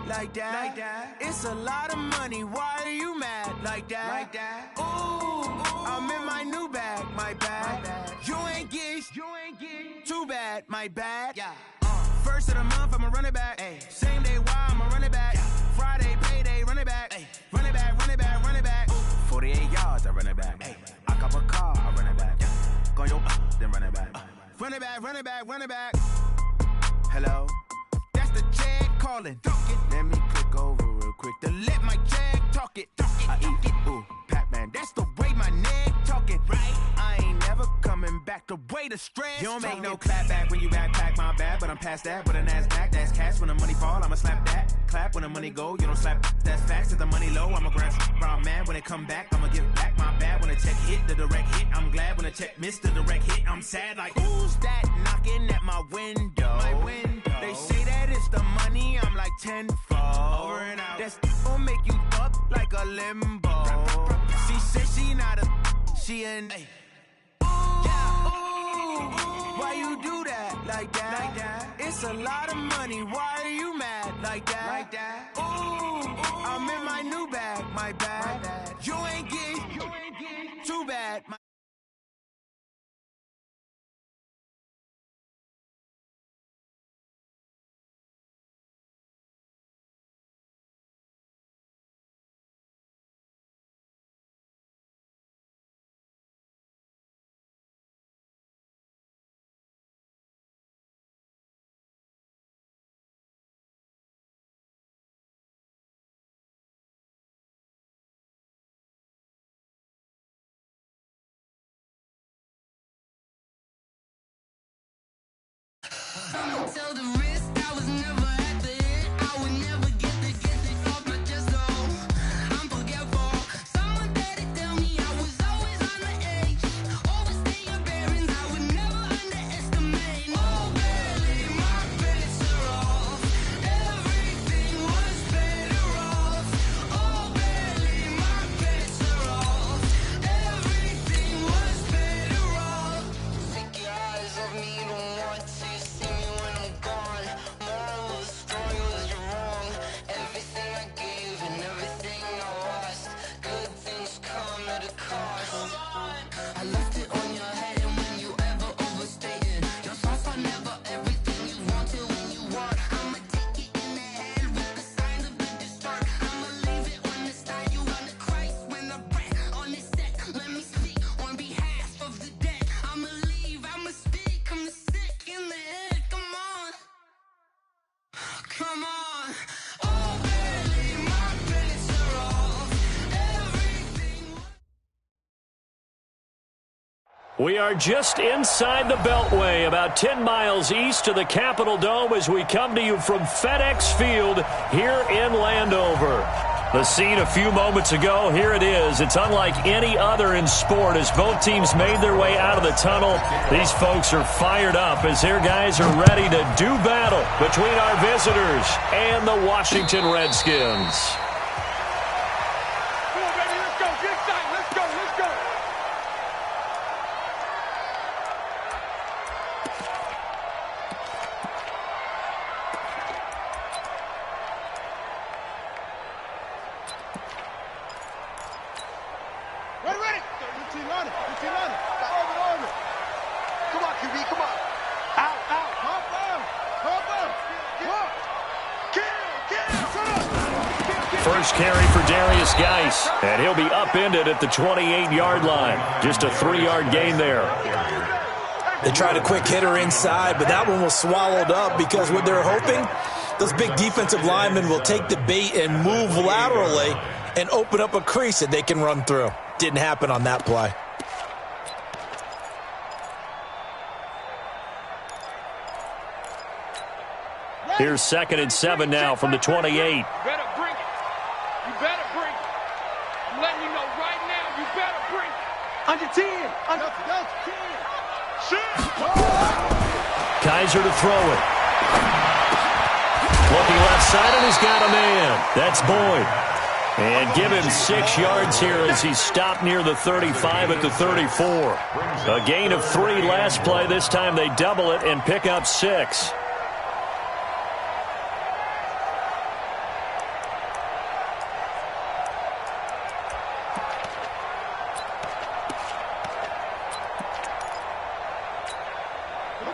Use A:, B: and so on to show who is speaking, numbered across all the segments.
A: like that. It's a lot of money, why are you mad like that? Ooh, I'm in my new bag, my bad. You ain't get too bad, my bad. Yeah. First of the month, I'ma run it back. Ay. Same day, why I'ma run it back. Friday, payday, run it back. Ay. Run it back, run it back, run it back. 48 yards, I run it back. Ay. I cop a car, I run it back. Go yo, then run it back. Run it back, run it back, run it back. Hello, that's the jag calling. Let me click over real quick to let my jag talk it. I eat it, ooh, Pac-Man, that's the way my neck talking. Right, I ain't never coming back the way the stress. You don't make no clap back when you backpack, my bad, but I'm past that. But a NASDAQ, that's cash. When the money fall, I'ma slap that. Clap when the money go, you don't slap. That's facts. If the money low, I'ma grab brown man. When it come back, I'ma give back my bad. When the check hit, the direct hit, I'm glad. When the check missed the direct hit, I'm sad. Like, who's that knocking at my window? They say that it's the money, I'm like tenfold. Over and out. That's gon' make you up like a limbo. She said she not a, she an. Yeah, ooh, why you do that like that? It's a lot of money, why are you mad like that? Ooh, I'm in my new bag, my bad. You ain't get too bad.
B: Tell the risk I was never at the end. I would never get it off my chest though. I'm forgetful. Someone better tell me I was always on the edge. Overstay your bearings, I would never underestimate. Oh, barely my bets are off. Everything was better off. Oh, barely my bets are off. Everything was better off. Take your eyes off me, don't want to see me when I'm gone. Moral of the story was you're wrong. Everything I gave and everything I lost. Good things come at a cost. I left it on your head, and when you ever overstay it, your thoughts are never everything you wanted when you want. I'ma take it in the head with the signs of the distort. I'ma leave it on the side. You on the Christ when the breath on this set. Let me speak on behalf of the dead. I'ma leave, I'ma speak. I'm sick in the head. Come on, come on. Oh, barely my bets are off. Everything.
C: We are just inside the Beltway, about 10 miles east of the Capitol Dome as we come to you from FedEx Field here in Landover. The scene a few moments ago, here it is. It's unlike any other in sport as both teams made their way out of the tunnel. These folks are fired up as their guys are ready to do battle between our visitors and the Washington Redskins.
D: Come on, baby, let's go. Get excited. Let's go. Let's go. Ready. Routine on it. Over. Come on, QB, come on. Out. Pump up. Kill.
C: First carry for Darius Geis, and he'll be upended at the 28-yard line. Just a 3-yard gain there.
E: They tried a quick hitter inside, but that one was swallowed up because what they're hoping, those big defensive linemen will take the bait and move laterally and open up a crease that they can run through. Didn't happen on that play.
C: Here's 2nd and 7 now from the 28.
D: You better bring it. I'm letting you know right now, you better bring it. Under 10. Under 10. Shoot.
C: Kaiser to throw it. Looking left side, and he's got a man. That's Boyd. And give him 6 yards here as he stopped near the 35 at the 34. A gain of 3 last play. This time they double it and pick up 6.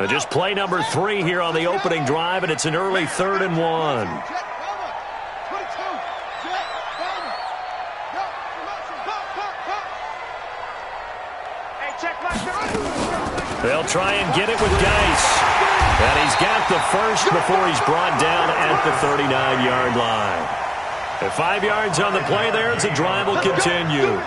C: Just play number 3 here on the opening drive, and it's an early 3rd and 1. They'll try and get it with Geis. And he's got the first before he's brought down at the 39-yard line. At 5 yards on the play there, as the drive will continue.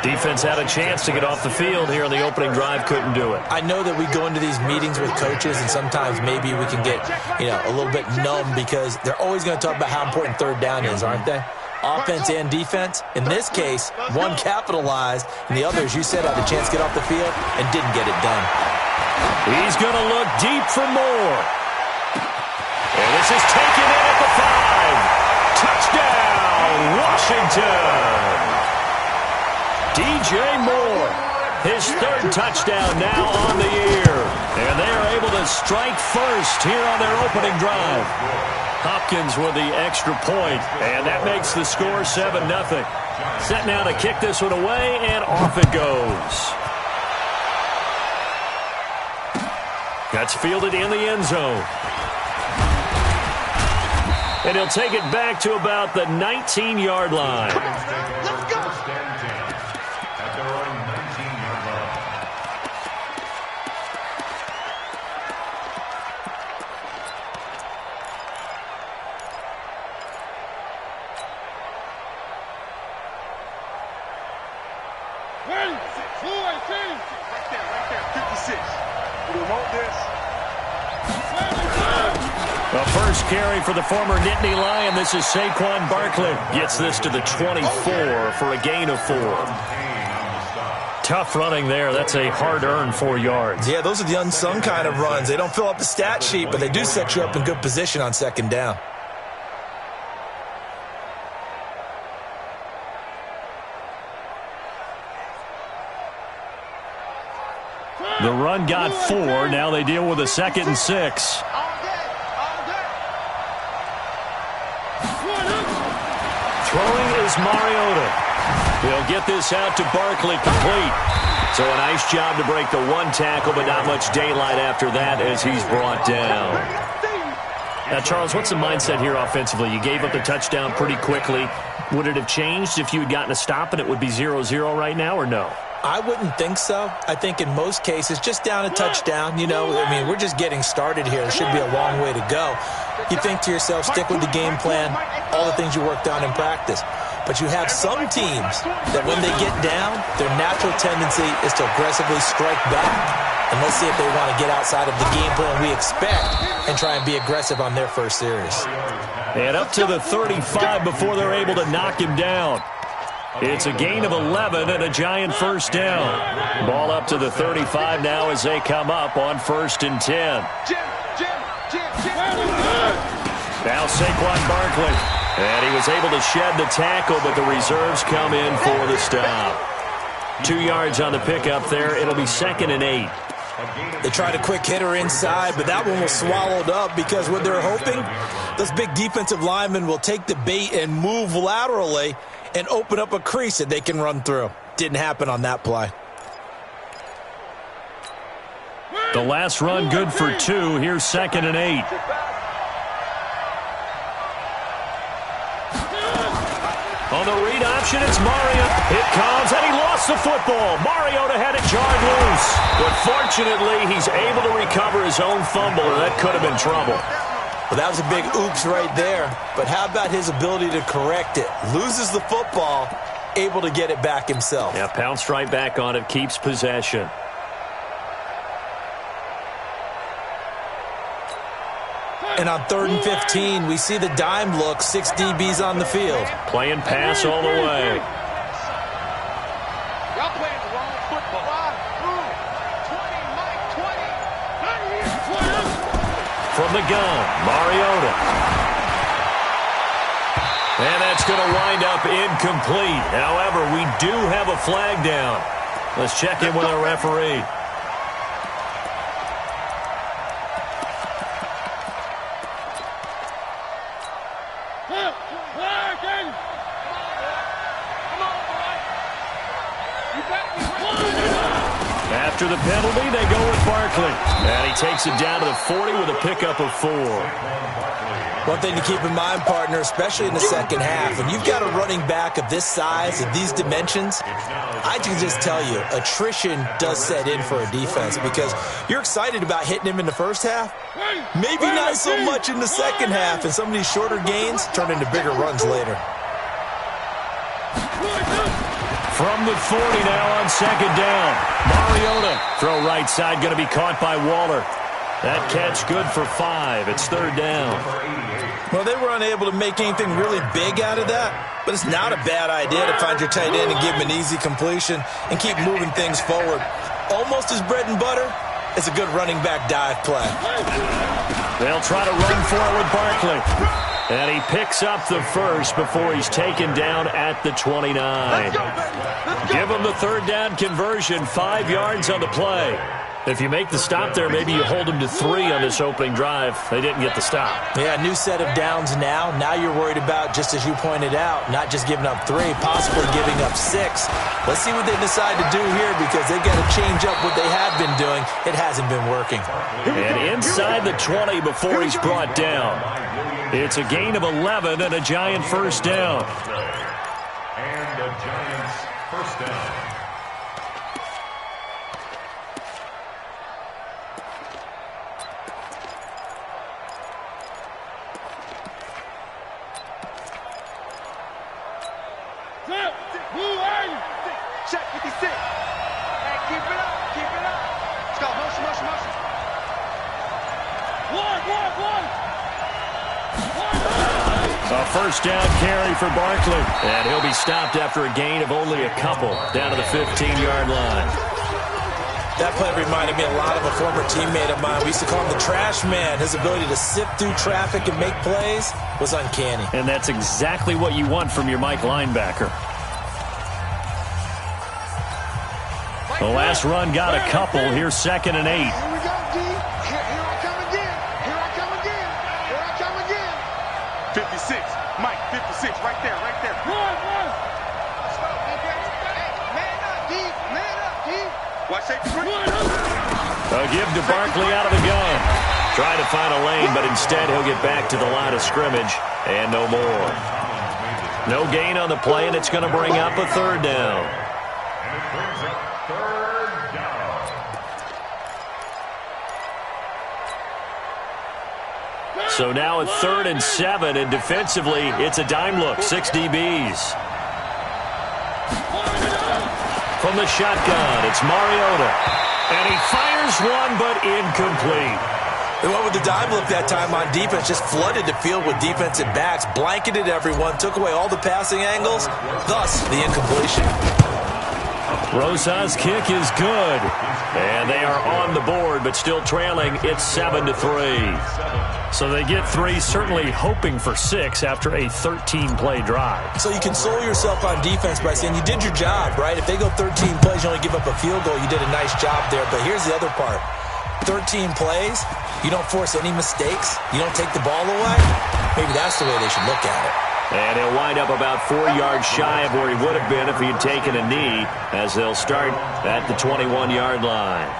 C: Defense had a chance to get off the field here on the opening drive, couldn't do it.
E: I know that we go into these meetings with coaches, and sometimes maybe we can get, a little bit numb because they're always going to talk about how important third down is, aren't they? Offense and defense. In this case, one capitalized, and the other, as you said, had a chance to get off the field and didn't get it done.
C: He's going to look deep for more. And this is taken in at the 5. Touchdown, Washington. DJ Moore, his 3rd touchdown now on the year. And they are able to strike first here on their opening drive. Hopkins with the extra point, and that makes the score 7-0. Set now to kick this one away, and off it goes. That's fielded in the end zone. And he'll take it back to about the 19-yard line.
D: Let's go.
F: At their own 19-yard line.
D: Right there, 56. We want this.
C: The first carry for the former Nittany Lion. This is Saquon Barkley. Gets this to the 24 for a gain of 4. Tough running there. That's a hard-earned 4 yards.
E: Yeah, those are the unsung kind of runs. They don't fill up the stat sheet, but they do set you up in good position on second down.
C: The run got 4. Now they deal with a 2nd and 6. Throwing is Mariota. They'll get this out to Barkley, complete. So a nice job to break the 1 tackle, but not much daylight after that as he's brought down. Now, Charles, what's the mindset here offensively? You gave up the touchdown pretty quickly. Would it have changed if you had gotten a stop and it would be 0-0 right now, or no?
E: I wouldn't think so. I think in most cases, just down a touchdown, we're just getting started here. There should be a long way to go. You think to yourself, stick with the game plan, all the things you worked on in practice. But you have some teams that when they get down, their natural tendency is to aggressively strike back. And let's see if they want to get outside of the game plan we expect and try and be aggressive on their first series.
C: And up to the 35 before they're able to knock him down. It's a gain of 11 and a Giant first down. Ball up to the 35 now as they come up on 1st and 10. Now Saquon Barkley. And he was able to shed the tackle, but the reserves come in for the stop. 2 yards on the pickup there. It'll be 2nd and 8.
E: They tried a quick hitter inside, but that one was swallowed up because what they're hoping, those big defensive linemen will take the bait and move laterally and open up a crease that they can run through. Didn't happen on that play.
C: The last run good for 2. Here's 2nd and 8. On the read option, it's Mariota. It comes, and he lost the football. Mariota had it jarred loose. But fortunately, he's able to recover his own fumble, or that could have been trouble.
E: Well, that was a big oops right there. But how about his ability to correct it? Loses the football, able to get it back himself.
C: Yeah, pounced right back on it, keeps possession.
E: And on 3rd and 15, we see the dime look, 6 DBs on the field.
C: Playing pass all the way.
D: Y'all playing the wrong football. 20,
C: From the gun, Mariota. And that's going to wind up incomplete. However, we do have a flag down. Let's check in with our referee. After the penalty, they go with Barkley. And he takes it down to the 40 with a pickup of 4.
E: One thing to keep in mind, partner, especially in the second half, when you've got a running back of this size and these dimensions, I can just tell you, attrition does set in for a defense because you're excited about hitting him in the first half. Maybe not so much in the second half, and some of these shorter gains turn into bigger runs later.
C: From the 40 now on second down. Mariota, throw right side, going to be caught by Waller. That catch good for 5. It's third down.
E: Well, they were unable to make anything really big out of that, but it's not a bad idea to find your tight end and give him an easy completion and keep moving things forward. Almost as bread and butter as a good running back dive play.
C: They'll try to run for it with Barkley. And he picks up the first before he's taken down at the 29. Give him the third down conversion, 5 yards on the play. If you make the stop there, maybe you hold them to 3 on this opening drive. They didn't get the stop.
E: Yeah, new set of downs now. Now you're worried about, just as you pointed out, not just giving up 3, possibly giving up 6. Let's see what they decide to do here because they've got to change up what they have been doing. It hasn't been working.
C: And inside the 20 before he's brought down. It's a gain of 11 and a Giant first down.
F: And a Giants first down.
D: Check 56. Hey, keep it up, keep it up. Let's go, motion, motion, motion. One.
C: A first down carry for Barkley. And he'll be stopped after a gain of only a couple down to the 15-yard line.
E: That play reminded me a lot of a former teammate of mine. We used to call him the trash man. His ability to sift through traffic and make plays was uncanny.
C: And that's exactly what you want from your Mike linebacker. The last run got a couple. Here's 2nd and 8.
D: Here we go, D. Here I come again. Here I come again. Here I come again. 56. Mike, 56. Right there, right there. Run. Let's go, defense. Hey, man up, D. Man up, D. Watch safety.
C: A give to Barkley out of the gun. Try to find a lane, but instead he'll get back to the line of scrimmage. And no more. No gain on the play, and it's going to bring up a third down.
F: And it brings up third down.
C: So now a 3rd and 7, and defensively, it's a dime look. 6 DBs. From the shotgun, it's Mariota. And he fires one, but incomplete.
E: They went with the dime look that time on defense, just flooded the field with defensive backs, blanketed everyone, took away all the passing angles, thus the incompletion.
C: Rosa's kick is good. And they are on the board, but still trailing. It's 7-3. So they get 3, certainly hoping for 6 after a 13-play drive.
E: So you console yourself on defense by saying you did your job, right? If they go 13 plays, you only give up a field goal, you did a nice job there. But here's the other part. 13 plays, you don't force any mistakes, you don't take the ball away. Maybe that's the way they should look at it.
C: And he'll wind up about 4 yards shy of where he would have been if he had taken a knee, as they'll start at the 21-yard line.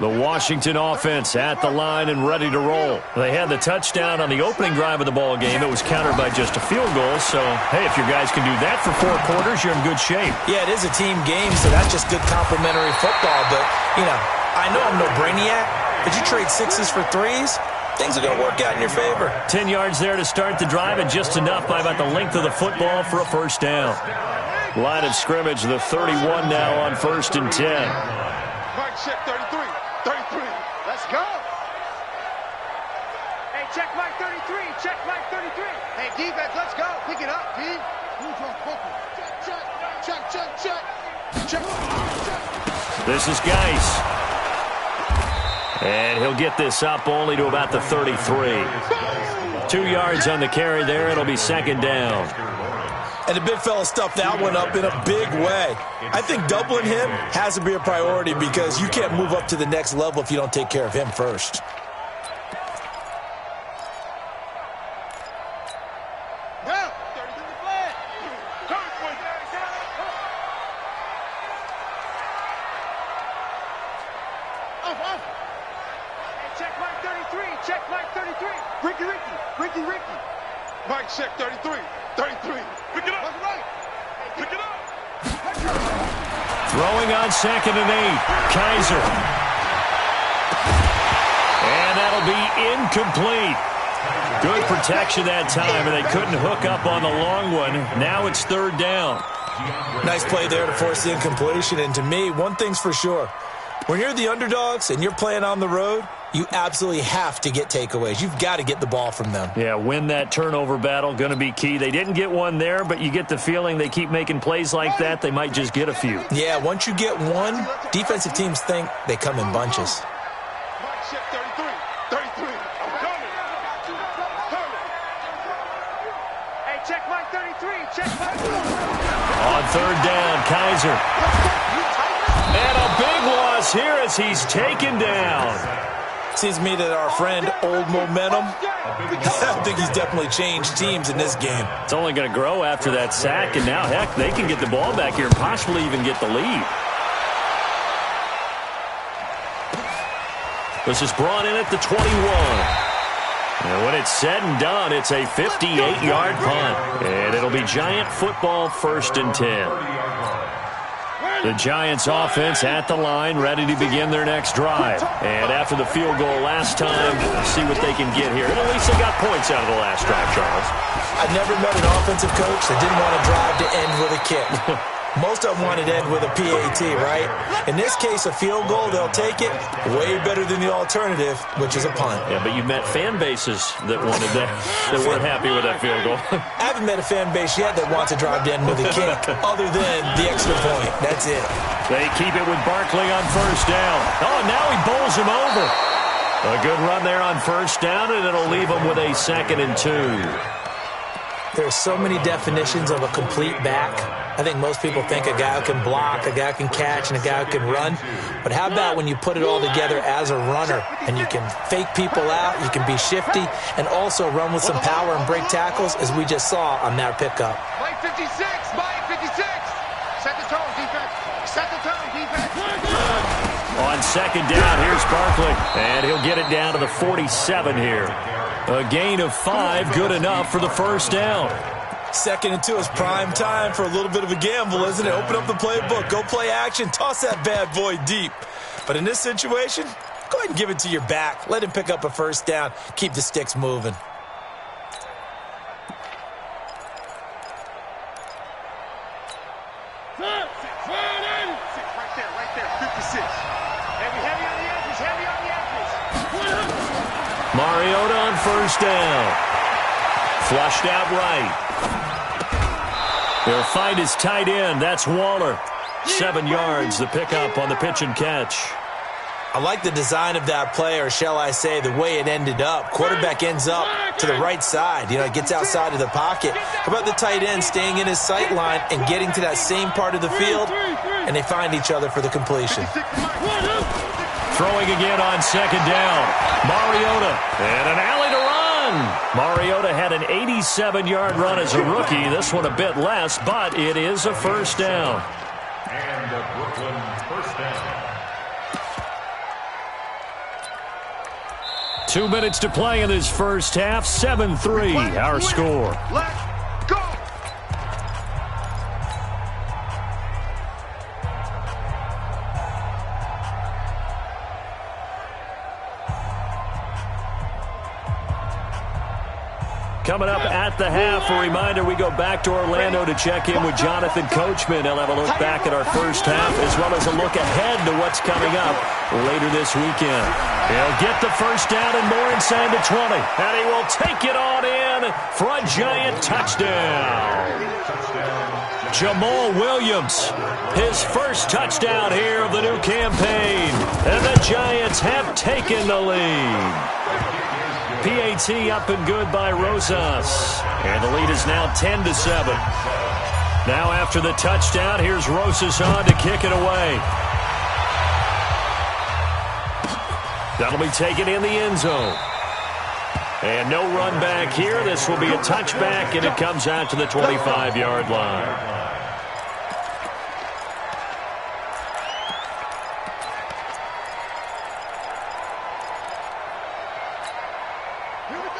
C: The Washington offense at the line and ready to roll. They had the touchdown on the opening drive of the ball game. It was countered by just a field goal. So, hey, if your guys can do that for 4 quarters, you're in good shape.
E: Yeah, it is a team game, so that's just good complimentary football. But, you know, I know I'm no brainiac, but you trade 6s for 3s, things are going to work out in your favor.
C: 10 yards there to start the drive, and just enough by about the length of the football for a first down. Line of scrimmage, the 31 now on 1st and 10.
D: Mike, check 33. 33. Let's go. Hey, check Mike 33. Check Mike 33. Hey, defense, let's go. Pick it up, D. Check.
C: This is Geis. And he'll get this up only to about the 33. 2 yards on the carry there. It'll be 2nd down.
E: And the big fella stuffed that one up in a big way. I think doubling him has to be a priority because you can't move up to the next level if you don't take care of him first.
D: Check Mike 33. Check Mike 33. Ricky. Mike, check 33. 33. Pick it up. That's right. Pick it up.
C: Throwing on 2nd and 8. Kaiser. And that'll be incomplete. Good protection that time, and they couldn't hook up on the long one. Now it's 3rd down.
E: Nice play there to force the incompletion. And to me, one thing's for sure. When you're the underdogs and you're playing on the road, you absolutely have to get takeaways. You've got to get the ball from them.
C: Yeah, win that turnover battle, going to be key. They didn't get one there, but you get the feeling they keep making plays like that, they might just get a few.
E: Yeah, once you get one, defensive teams think they come in bunches.
D: Mike, check 33. 33. I'm coming. Hey, check Mike 33. Check Mike 33.
C: On 3rd down, Kaiser. And a big loss here as he's taken down.
E: Seems to me that our friend, Old Momentum, I think he's definitely changed teams in this game.
C: It's only going to grow after that sack, and now, heck, they can get the ball back here and possibly even get the lead. This is brought in at the 21. And when it's said and done, it's a 58-yard punt. And it'll be Giant football 1st and 10. The Giants offense at the line, ready to begin their next drive. And after the field goal last time, see what they can get here. And at least they got points out of the last drive, Charles.
E: I've never met an offensive coach that didn't want to drive to end with a kick. Most of them wanted to end with a PAT, right? In this case, a field goal, they'll take it. Way better than the alternative, which is a punt.
C: Yeah, but you've met fan bases that wanted that weren't happy with that field goal.
E: I haven't met a fan base yet that wants to drive to end with a kick, other than the extra point. That's it.
C: They keep it with Barkley on 1st down. Oh, now he bowls him over. A good run there on 1st down, and it'll leave him with a 2nd and 2.
E: There's so many definitions of a complete back. I think most people think a guy who can block, a guy who can catch, and a guy who can run. But how about when you put it all together as a runner and you can fake people out, you can be shifty, and also run with some power and break tackles, as we just saw on that pickup.
D: Mike 56. Mike 56. Set the tone, defense. Set the tone, defense.
C: On 2nd down, here's Barkley. And he'll get it down to the 47 here. A gain of 5, good enough for the 1st down.
E: 2nd and 2 is prime time for a little bit of a gamble, isn't it? Open up the playbook, go play action, toss that bad boy deep. But in this situation, go ahead and give it to your back. Let him pick up a 1st down. Keep the sticks moving.
D: Right there. 56. Heavy on the edges.
C: Mariota on 1st down. Flushed out right. They'll find his tight end. That's Waller. 7 yards, the pickup on the pitch and catch.
E: I like the design of that play, or shall I say the way it ended up. Quarterback ends up to the right side. You know, it gets outside of the pocket. How about the tight end staying in his sight line and getting to that same part of the field, and they find each other for the completion.
C: Throwing again on 2nd down. Mariota. And an alley to run. Mariota had an 87-yard run as a rookie. This one a bit less, but it is a 1st down.
F: And the Brooklyn 1st down.
C: 2 minutes to play in this first half. 7-3, our score.
D: Let's go.
C: Coming up at the half, a reminder, we go back to Orlando to check in with Jonathan Coachman. He'll have a look back at our first half, as well as a look ahead to what's coming up later this weekend. He'll get the 1st down and more inside the 20. And he will take it on in for a Giant touchdown. Jamal Williams, his first touchdown here of the new campaign. And the Giants have taken the lead. PAT up and good by Rosas. And the lead is now 10-7. Now after the touchdown, here's Rosas on to kick it away. That'll be taken in the end zone. And no run back here. This will be a touchback, and it comes out to the 25-yard line.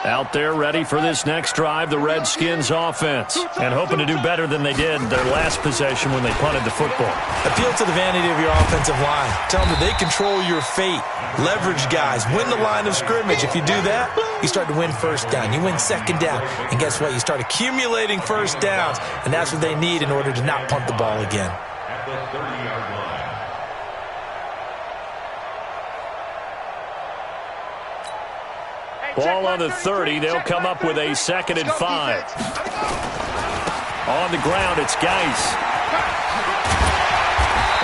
C: Out there ready for this next drive, the Redskins offense. And hoping to do better than they did their last possession when they punted the football.
E: Appeal to the vanity of your offensive line. Tell them that they control your fate. Leverage guys. Win the line of scrimmage. If you do that, you start to win first down. You win second down. And guess what? You start accumulating first downs. And that's what they need in order to not punt the ball again.
F: At the 30-yard line.
C: Ball on the 30. They'll come up with a 2nd and 5. On the ground, it's Geis.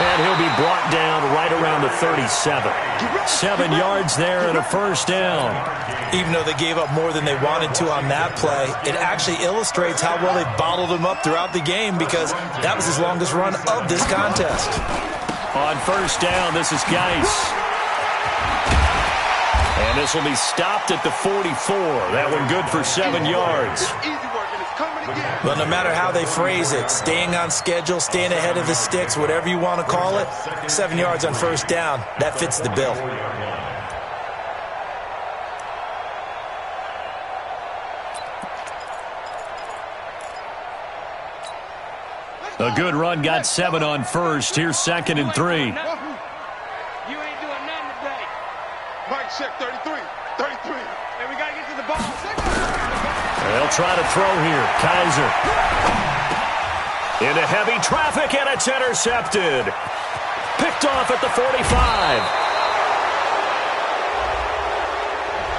C: And he'll be brought down right around the 37. 7 yards there and a first down.
E: Even though they gave up more than they wanted to on that play, it actually illustrates how well they bottled him up throughout the game because that was his longest run of this contest.
C: On first down, this is Geis. And this will be stopped at the 44. That one good for 7 yards.
E: Well, no matter how they phrase it, staying on schedule, staying ahead of the sticks, whatever you want to call it, 7 yards on first down, that fits the bill.
C: A good run got 7 on first. Here's 2nd and 3.
D: Mike, check 33. 33.
G: Hey, we got to get to the ball.
C: They'll try to throw here. Kaiser. Into heavy traffic, and it's intercepted. Picked off at the 45.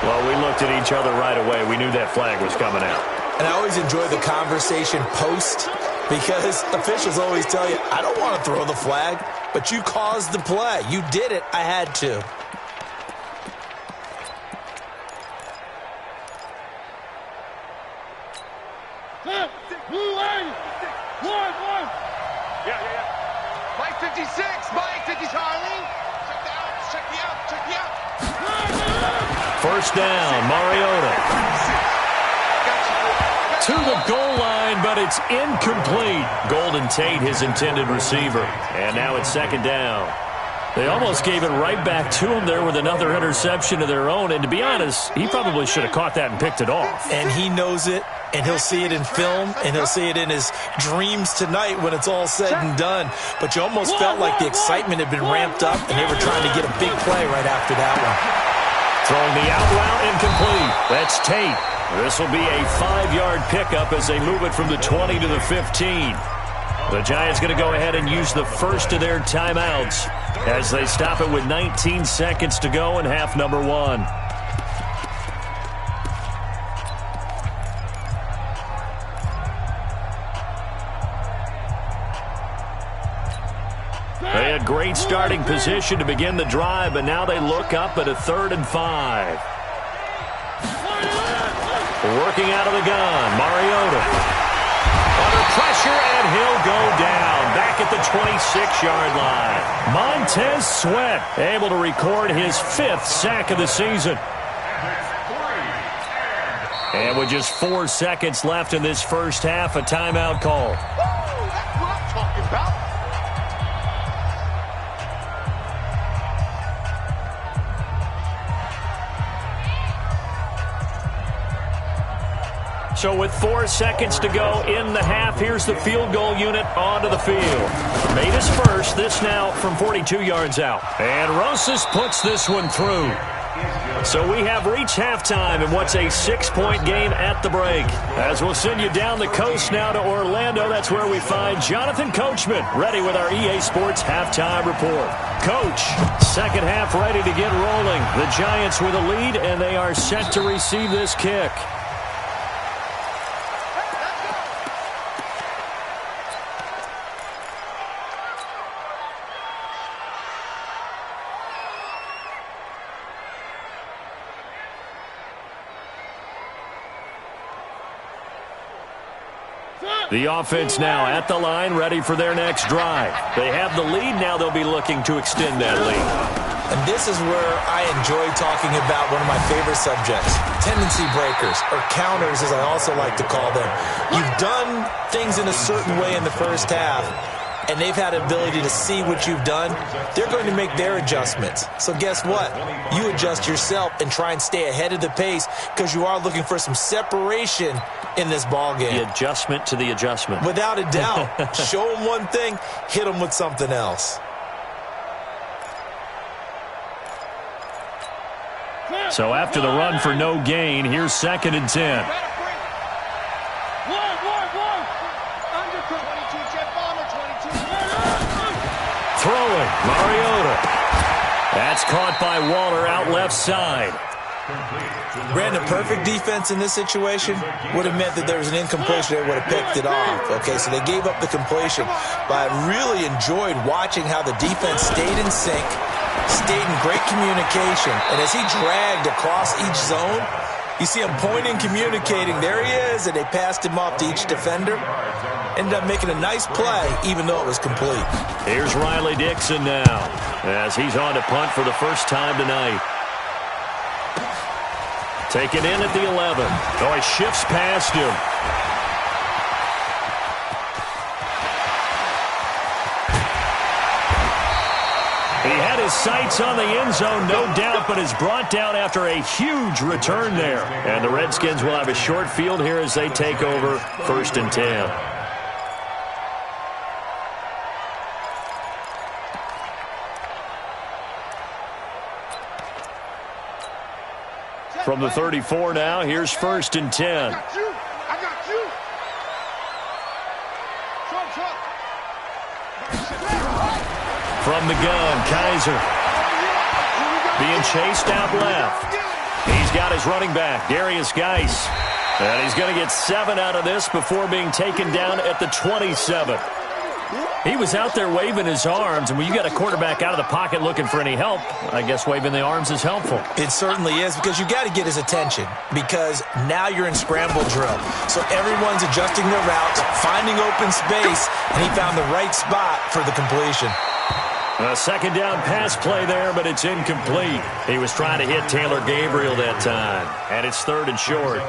C: Well, we looked at each other right away. We knew that flag was coming out.
E: And I always enjoy the conversation post because officials always tell you, I don't want to throw the flag, but you caused the play. You did it. I had to.
D: Mike 56. Mike 50. Charlie. Check the out.
C: First down, Mariota. To the goal line, but it's incomplete. Golden Tate, his intended receiver. And now it's 2nd down. They almost gave it right back to him there with another interception of their own. And to be honest, he probably should have caught that and picked it off.
E: And he knows it, and he'll see it in film, and he'll see it in his dreams tonight when it's all said and done. But you almost felt like the excitement had been ramped up, and they were trying to get a big play right after that one.
C: Throwing the out route incomplete. That's Tate. This will be a 5-yard pickup as they move it from the 20 to the 15. The Giants going to go ahead and use the first of their timeouts as they stop it with 19 seconds to go in half number 1. They had great starting position to begin the drive, but now they look up at a 3rd and 5. Working out of the gun, Mariota. Under pressure, and he'll go down. Back at the 26-yard line. Montez Sweat able to record his 5th sack of the season. And with just 4 seconds left in this first half, a timeout call.
D: That's what I'm talking about.
C: So with 4 seconds to go in the half, here's the field goal unit onto the field. Made his first, this now from 42 yards out. And Rosas puts this one through. So we have reached halftime in what's a 6-point game at the break. As we'll send you down the coast now to Orlando, that's where we find Jonathan Coachman, ready with our EA Sports halftime report. Coach, second half ready to get rolling. The Giants with a lead, and they are set to receive this kick. The offense now at the line, ready for their next drive. They have the lead. Now they'll be looking to extend that lead.
E: And this is where I enjoy talking about one of my favorite subjects, tendency breakers, or counters as I also like to call them. You've done things in a certain way in the first half, and they've had the ability to see what you've done. They're going to make their adjustments. So guess what? You adjust yourself and try and stay ahead of the pace because you are looking for some separation in this ball game.
C: The adjustment to the adjustment.
E: Without a doubt. Show them one thing, hit them with something else.
C: So after the run for no gain, here's 2nd and 10. Throwing, Mariota. That's caught by Waller out left side.
E: Brandon, perfect defense in this situation would have meant that there was an incompletion that would have picked it off. Okay, so they gave up the completion. But I really enjoyed watching how the defense stayed in sync, stayed in great communication. And as he dragged across each zone, you see him pointing, communicating. There he is, and they passed him off to each defender. Ended up making a nice play, even though it was complete.
C: Here's Riley Dixon now, as he's on to punt for the first time tonight. Taken in at the 11. Oh, he shifts past him. He had his sights on the end zone, no doubt, but is brought down after a huge return there. And the Redskins will have a short field here as they take over 1st and 10. From the 34 now, here's 1st and 10.
D: I got you.
C: From the gun, Kaiser. Being chased out left. He's got his running back, Darius Geis. And he's going to get 7 out of this before being taken down at the 27. He was out there waving his arms, and when you got a quarterback out of the pocket looking for any help, I guess waving the arms is helpful.
E: It certainly is, because you got to get his attention, because now you're in scramble drill. So everyone's adjusting their routes, finding open space, and he found the right spot for the completion.
C: A 2nd down pass play there, but it's incomplete. He was trying to hit Taylor Gabriel that time, and it's 3rd and short.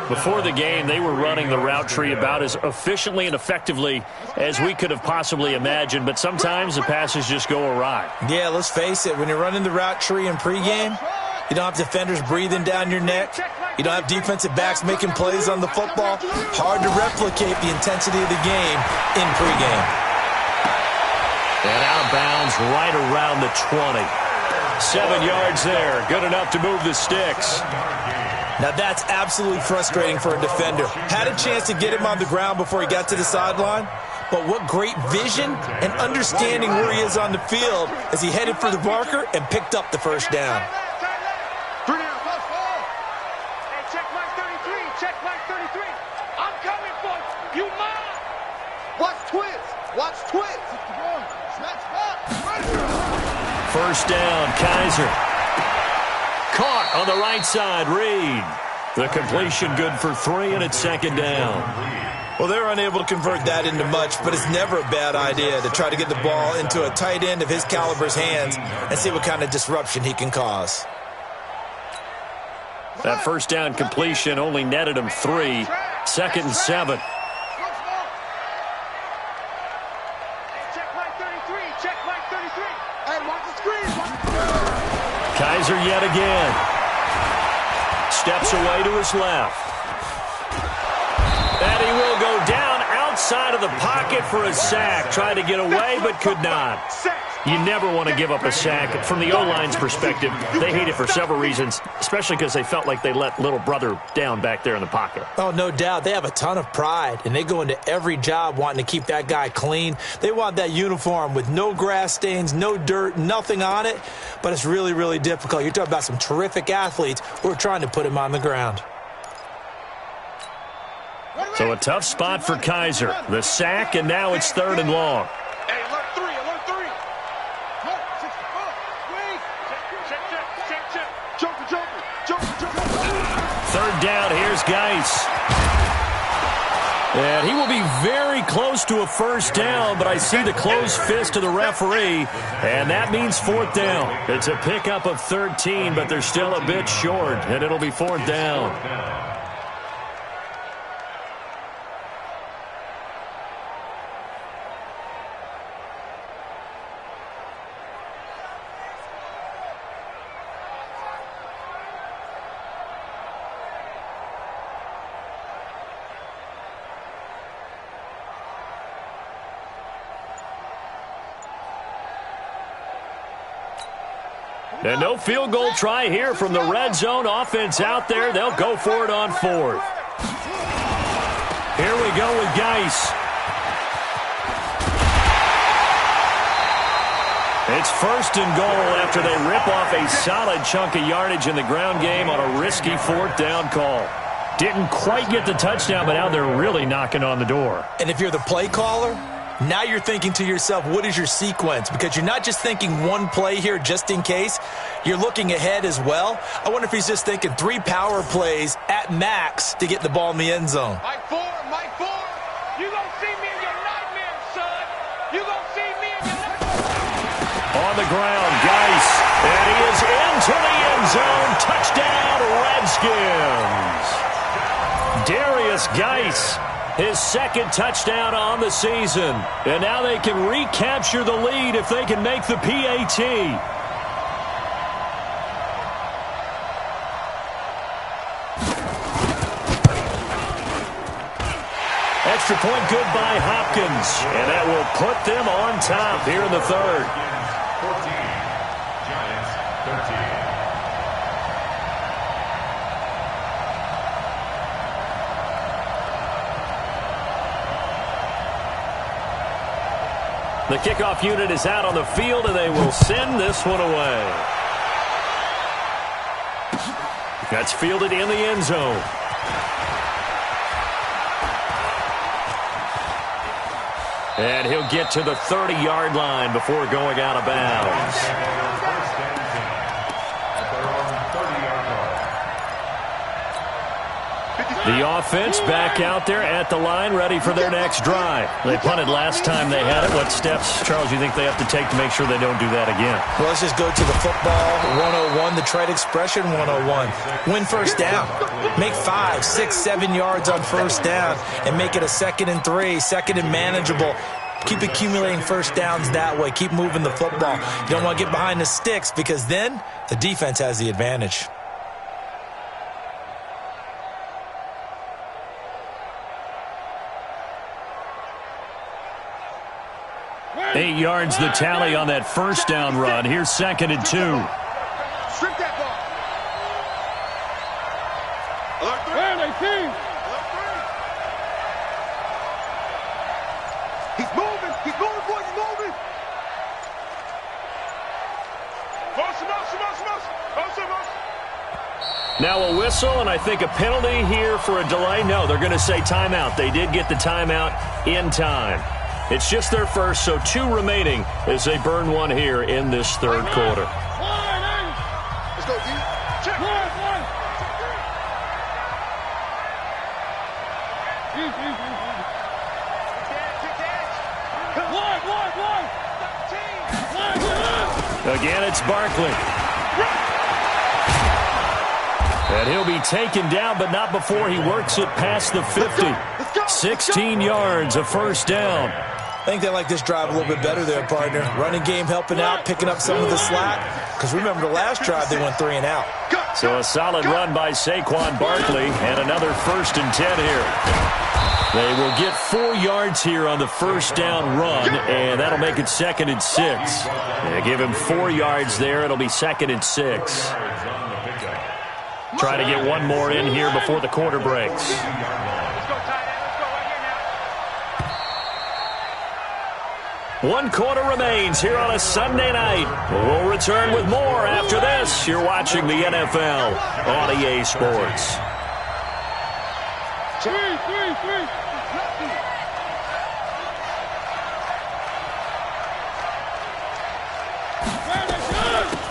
C: Before the game, they were running the route tree about as efficiently and effectively as we could have possibly imagined, but sometimes the passes just go awry.
E: Yeah, let's face it, when you're running the route tree in pregame, you don't have defenders breathing down your neck. You don't have defensive backs making plays on the football. Hard to replicate the intensity of the game in pregame.
C: And out of bounds right around the 20. 7 yards there. Good enough to move the sticks.
E: Now that's absolutely frustrating for a defender. Had a chance to get him on the ground before he got to the sideline. But what great vision and understanding where he is on the field as he headed for the marker and picked up the 1st down.
D: Check my 33. Check my 33. I'm coming for you. You mine. Watch twist. Watch twist.
C: 1st down, Kaiser. Caught on the right side, Reed. The completion good for 3, and it's 2nd down.
E: Well, they're unable to convert that into much, but it's never a bad idea to try to get the ball into a tight end of his caliber's hands and see what kind of disruption he can cause.
C: That 1st down completion only netted him 3. 2nd and 7. Kaiser yet again. Steps away to his left. And he will go down outside of the pocket for a sack. Tried to get away, but could not. You never want to give up a sack. From the O-line's perspective, they hate it for several reasons, especially because they felt like they let little brother down back there in the pocket.
E: Oh, no doubt. They have a ton of pride, and they go into every job wanting to keep that guy clean. They want that uniform with no grass stains, no dirt, nothing on it, but it's really, really difficult. You're talking about some terrific athletes who are trying to put him on the ground.
C: So a tough spot for Kaiser. The sack, and now it's 3rd and long.
D: Hey, alert 3, alert 3. Joker.
C: 3rd down, here's Geis. And he will be very close to a first down, but I see the closed fist of the referee, and that means fourth down. It's a pickup of 13, but they're still a bit short, and it'll be fourth down. And no field goal try here from the red zone offense out there. They'll go for it on fourth. Here we go with Geis. It's first and goal after they rip off a solid chunk of yardage in the ground game on a risky fourth down call. Didn't quite get the touchdown, but now they're really knocking on the door.
E: And if you're the play caller, now you're thinking to yourself, what is your sequence? Because you're not just thinking one play here just in case. You're looking ahead as well. I wonder if he's just thinking 3 power plays at max to get the ball in the end zone.
D: Mike 4. You gonna see me in your nightmares, son. You gonna see me in your nightmares.
C: On the ground, Geis. And he is into the end zone. Touchdown, Redskins. Darius Geis. His second touchdown on the season. And now they can recapture the lead if they can make the PAT. Extra point good by Hopkins. And that will put them on top here in the third.
F: 14. Giants 13.
C: The kickoff unit is out on the field, and they will send this one away. That's fielded in the end zone. And he'll get to the 30-yard line before going out of bounds. The offense back out there at the line, ready for their next drive. They punted last time they had it. What steps, Charles, you think they have to take to make sure they don't do that again?
E: Well, let's just go to the football 101, the trade expression 101. Win first down. Make 5, 6, 7 yards on first down and make it a 2nd and 3, 2nd and manageable. Keep accumulating first downs that way. Keep moving the football. You don't want to get behind the sticks because then the defense has the advantage.
C: 8 yards the tally on that first down run. Here's 2nd and 2.
D: Strip that ball. Alert 3. Alert 3. He's moving, boys, he's moving.
C: Now a whistle, and I think a penalty here for a delay. No, they're going to say timeout. They did get the timeout in time. It's just their first, so 2 remaining as they burn one here in this third quarter.
D: Let's go, D. Check.
C: Again, it's Barkley. And he'll be taken down, but not before he works it past the 50. 16 yards, a first down.
E: I think they like this drive a little bit better there, partner. Running game helping out, picking up some of the slack. Because remember, the last drive they went 3 and out.
C: So a solid run by Saquon Barkley and another 1st and 10 here. They will get 4 yards here on the first down run, and that'll make it 2nd and 6. They give him 4 yards there. It'll be 2nd and 6. Trying to get one more in here before the quarter breaks. One quarter remains here on a Sunday night. We'll return with more after this. You're watching the NFL on EA Sports.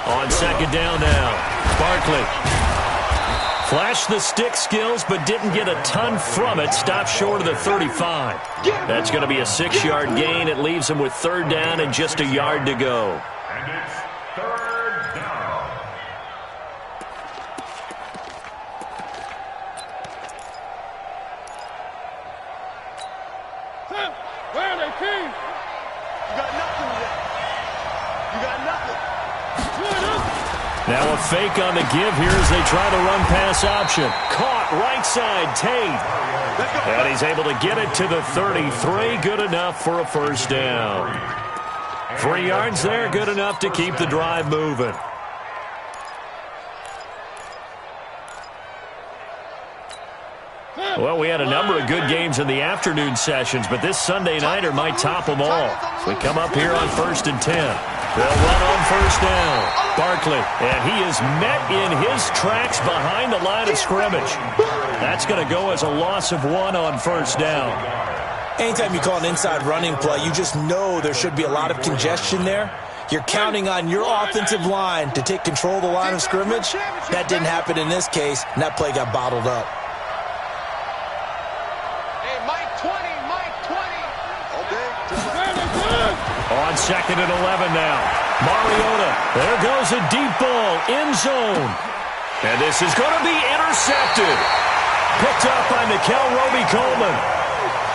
C: On 2nd down now, Barkley. Flashed the stick skills, but didn't get a ton from it. Stopped short of the 35. That's going to be a 6-yard gain. It leaves him with 3rd down and just a yard to go.
F: And it's 3rd down.
D: Where are they, team? You got nothing today. You got nothing.
C: Now a fake on the give here as they try the run-pass option. Caught right side, Tate. And he's able to get it to the 33. Good enough for a 1st down. 3 yards there, good enough to keep the drive moving. Well, we had a number of good games in the afternoon sessions, but this Sunday nighter might top them all. So we come up here on 1st and 10. They'll run on 1st down. Barkley, and he is met in his tracks behind the line of scrimmage. That's going to go as a loss of 1 on 1st down.
E: Anytime you call an inside running play, you just know there should be a lot of congestion there. You're counting on your offensive line to take control of the line of scrimmage. That didn't happen in this case, and that play got bottled up.
C: On 2nd and 11 now. Mariota. There goes a deep ball. End zone. And this is going to be intercepted. Picked up by Nickel Roby-Coleman.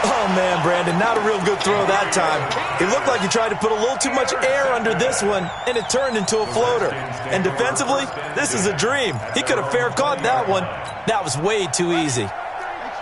E: Oh, man, Brandon, not a real good throw that time. It looked like he tried to put a little too much air under this one, and it turned into a floater. And defensively, this is a dream. He could have fair caught that one. That was way too easy.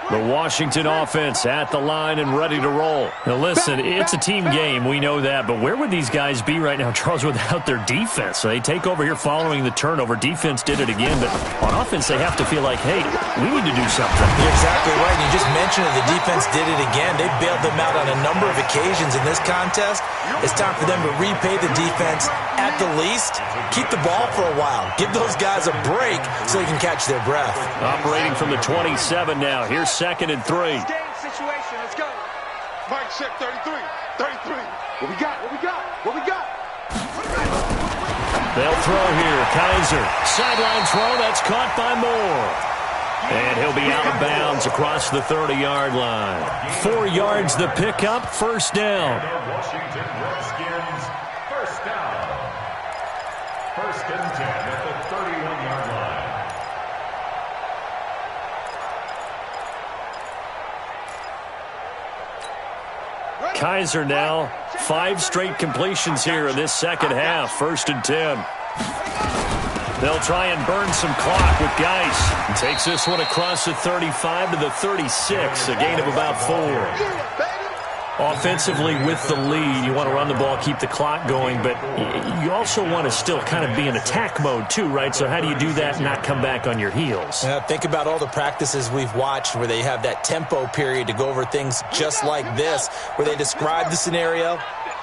C: The Washington offense at the line and ready to roll. Now, listen, it's a team game. We know that. But where would these guys be right now, Charles, without their defense? So they take over here following the turnover. Defense did it again. But on offense, they have to feel like, hey, we need to do something.
E: You're exactly right. You just mentioned it. The defense did it again. They bailed them out on a number of occasions in this contest. It's time for them to repay the defense at the least. Keep the ball for a while. Give those guys a break so they can catch their breath.
C: Operating from the 27 now. Here's 2nd and 3.
D: Game situation. Let's go. Mike check 33. 33. What we got? What we got? What we got?
C: They'll throw here. Kaiser. Sideline throw. That's caught by Moore. And he'll be out of bounds across the 30-yard line. 4 yards the pickup. 1st down.
F: Washington Redskins, 1st down. 1st and 10 at the 31-yard line.
C: Kaiser now, 5 straight completions here in this second half. 1st and 10. They'll try and burn some clock with Geis. Takes this one across the 35 to the 36, a gain of about 4. Offensively with the lead, you want to run the ball, keep the clock going, but you also want to still kind of be in attack mode too, right? So how do you do that and not come back on your heels?
E: Think about all the practices we've watched where they have that tempo period to go over things just like this, where they describe the scenario,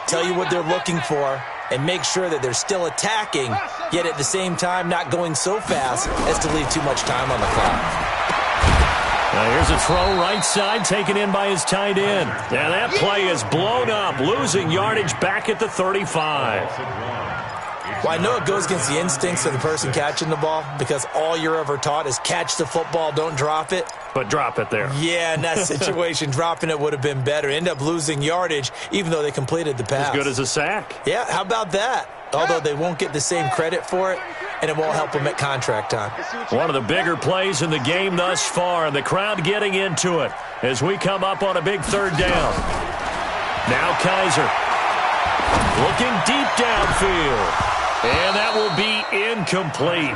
E: tell you what they're looking for, and make sure that they're still attacking, yet at the same time not going so fast as to leave too much time on the clock.
C: Now here's a throw right side taken in by his tight end. And that play is blown up, losing yardage back at the 35.
E: Well, I know it goes against the instincts of the person catching the ball because all you're ever taught is catch the football, don't drop it.
C: But drop it there.
E: Yeah, in that situation, dropping it would have been better. End up losing yardage even though they completed the pass.
C: As good as a sack.
E: Yeah, how about that? Although they won't get the same credit for it, and it won't help them at contract time.
C: One of the bigger plays in the game thus far, and the crowd getting into it as we come up on a big 3rd down. Now Kaiser looking deep downfield. And that will be incomplete.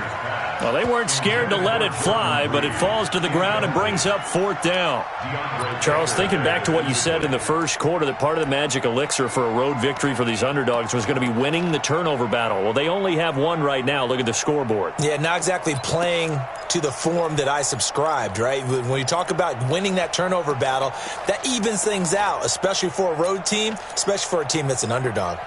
C: Well, they weren't scared to let it fly, but it falls to the ground and brings up 4th down. Charles, thinking back to what you said in the first quarter, that part of the magic elixir for a road victory for these underdogs was going to be winning the turnover battle. Well, they only have one right now. Look at the scoreboard.
E: Yeah, not exactly playing to the form that I subscribed, right? When you talk about winning that turnover battle, that evens things out, especially for a road team, especially for a team that's an underdog.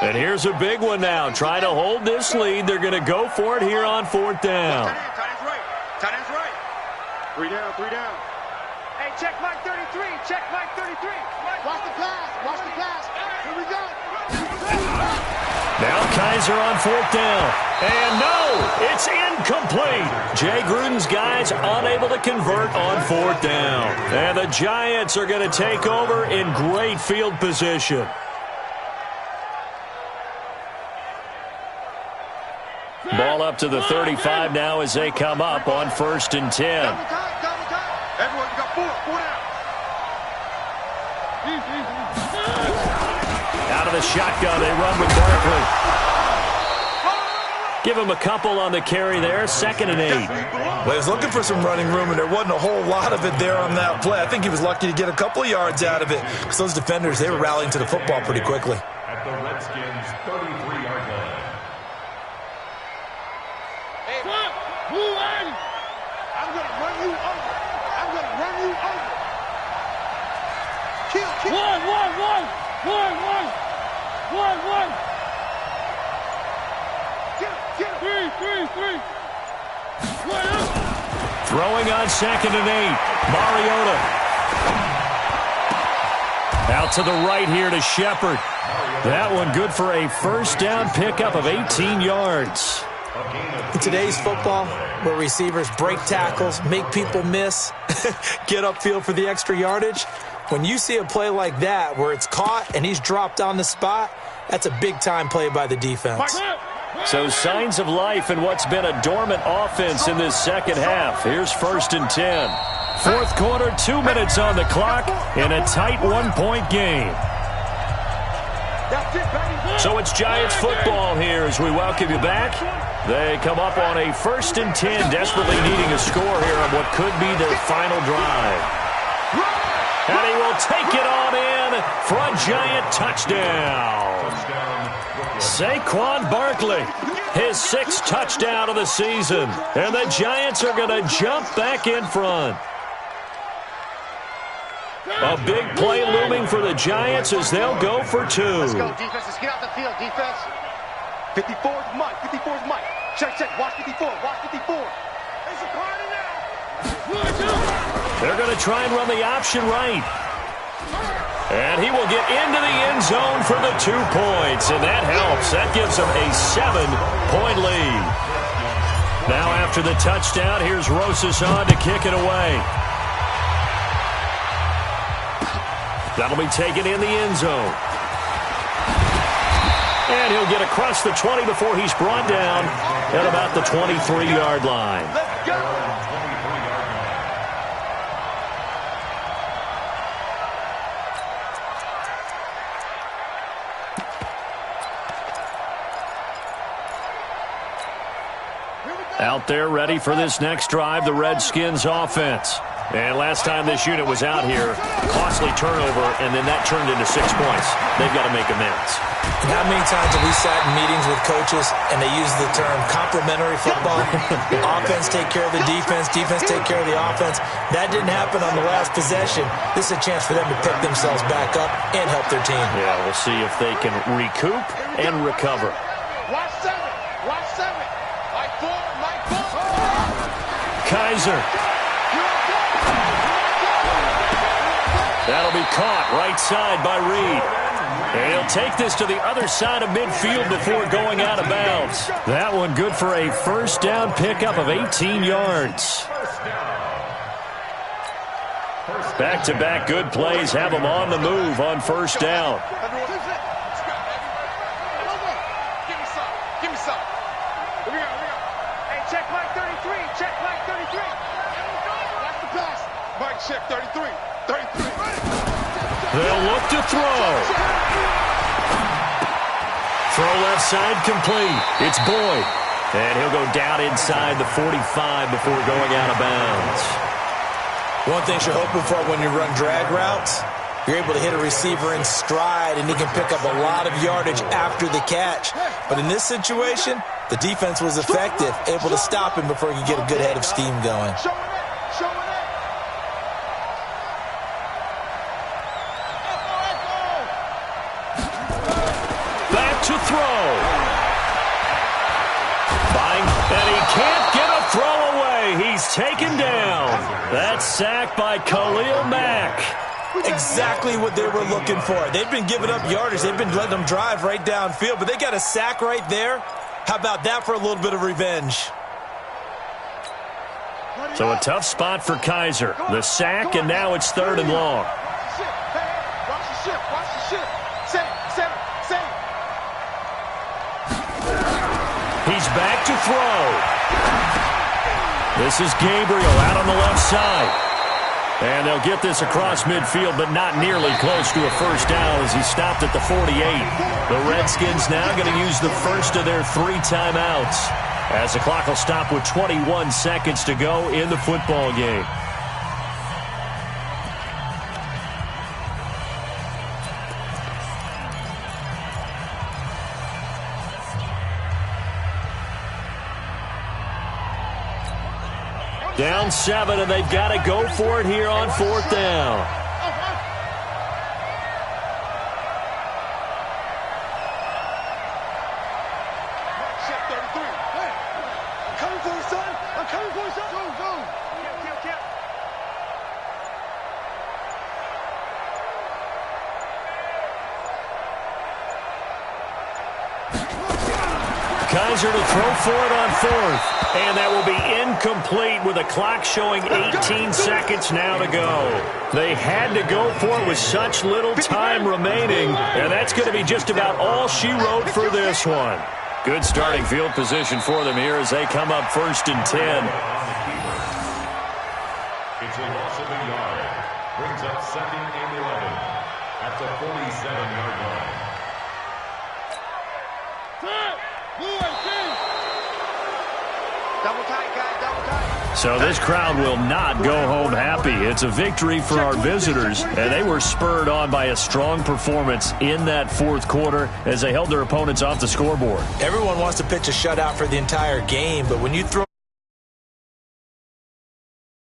C: And here's a big one now. Try to hold this lead. They're going to go for it here on 4th down.
D: Tight end's right. Tight end's right. 3 down, 3 down. Hey, check Mike 33. Check Mike 33. Watch the pass. Watch the pass. Here we go.
C: Now Kaiser on 4th down. And no, it's incomplete. Jay Gruden's guys unable to convert on 4th down. And the Giants are going to take over in great field position. Ball up to the 35 now as they come up on 1st and 10.
D: Everyone, you got 4 down.
C: Out of the shotgun, they run with Barkley. Give him a couple on the carry there, 2nd and 8.
E: Well, he was looking for some running room, and there wasn't a whole lot of it there on that play. I think he was lucky to get a couple of yards out of it because those defenders, they were rallying to the football pretty quickly.
F: At the Redskins' 33-yard line.
D: Hey, I'm going to run you over. I'm going to run you over. Kill. One. Three.
C: Throwing on 2nd and 8. Mariota. Out to the right here to Shepard. That one good for a 1st down pickup of 18 yards.
E: In today's football, where receivers break tackles, make people miss, get upfield for the extra yardage, when you see a play like that where it's caught and he's dropped on the spot, that's a big-time play by the defense.
C: So signs of life in what's been a dormant offense in this second half. Here's 1st and 10. 4th quarter, 2 minutes on the clock in a tight 1-point game. So it's Giants football here as we welcome you back. They come up on a 1st and 10, desperately needing a score here on what could be their final drive. And he will take it on in for a Giant touchdown. Saquon Barkley, his 6th touchdown of the season. And the Giants are going to jump back in front. A big play looming for the Giants as they'll go for 2.
D: Let's go, defense. Let's get out the field, defense. 54 is Mike. Check. Watch 54. There's a party now.
C: They're going to try and run the option right. And he will get into the end zone for the 2 points. And that helps. That gives them a 7-point lead. Now after the touchdown, here's Rosas on to kick it away. That'll be taken in the end zone. And he'll get across the 20 before he's brought down at about the 23-yard line.
D: Let's go.
C: Out there ready for this next drive, the Redskins offense. And last time this unit was out here, costly turnover, and then that turned into 6 points. They've got to make amends.
E: And how many times have we sat in meetings with coaches and they use the term complementary football? Offense take care of the defense take care of the offense. That didn't happen on the last possession. This is a chance for them to pick themselves back up and help their team.
C: Yeah, we'll see if they can recoup and recover.
D: Watch 7. Mike 4.
C: Kaiser. That'll be caught right side by Reed. And he'll take this to the other side of midfield before going out of bounds. That one good for a 1st down pickup of 18 yards. Back-to-back good plays have them on the move on 1st down.
D: Give me some. Here we go. Hey, check Mike 33. Watch the pass. Mike, check 33.
C: They'll look to throw. Throw left side complete. It's Boyd. And he'll go down inside the 45 before going out of bounds.
E: One thing you're hoping for when you run drag routes, you're able to hit a receiver in stride, and he can pick up a lot of yardage after the catch. But in this situation, the defense was effective, able to stop him before he could get a good head of steam going.
C: Back to throw. And he can't get a throw away. He's taken down. That's sacked by Khalil Mack.
E: exactly what they were looking for. They've been giving up yardage. They've been letting them drive right downfield, but they got a sack right there. How about that for a little bit of revenge?
C: So a tough spot for Kaiser. The sack, and now it's 3rd and long. He's back to throw. This is Gabriel out on the left side. And they'll get this across midfield, but not nearly close to a first down as he stopped at the 48. The Redskins now going to use the first of their 3 timeouts as the clock will stop with 21 seconds to go in the football game. Down 7, and they've got to go for it here on 4th down.
D: I'm coming for you, son. I'm coming for you, son. Go, go.
C: Kaiser to throw for it on 4th. And that will be incomplete with a clock showing 18 seconds now to go. They had to go for it with such little time remaining, and that's going to be just about all she wrote for this one. Good starting field position for them here as they come up 1st and 10.
F: It's a loss of a yard. Brings up 2nd and 11 at the 47-yard line.
D: Double tight, guys, double tight.
C: So this crowd will not go home happy. It's a victory for our visitors, and they were spurred on by a strong performance in that 4th quarter as they held their opponents off the scoreboard.
E: Everyone wants to pitch a shutout for the entire game, but when you throw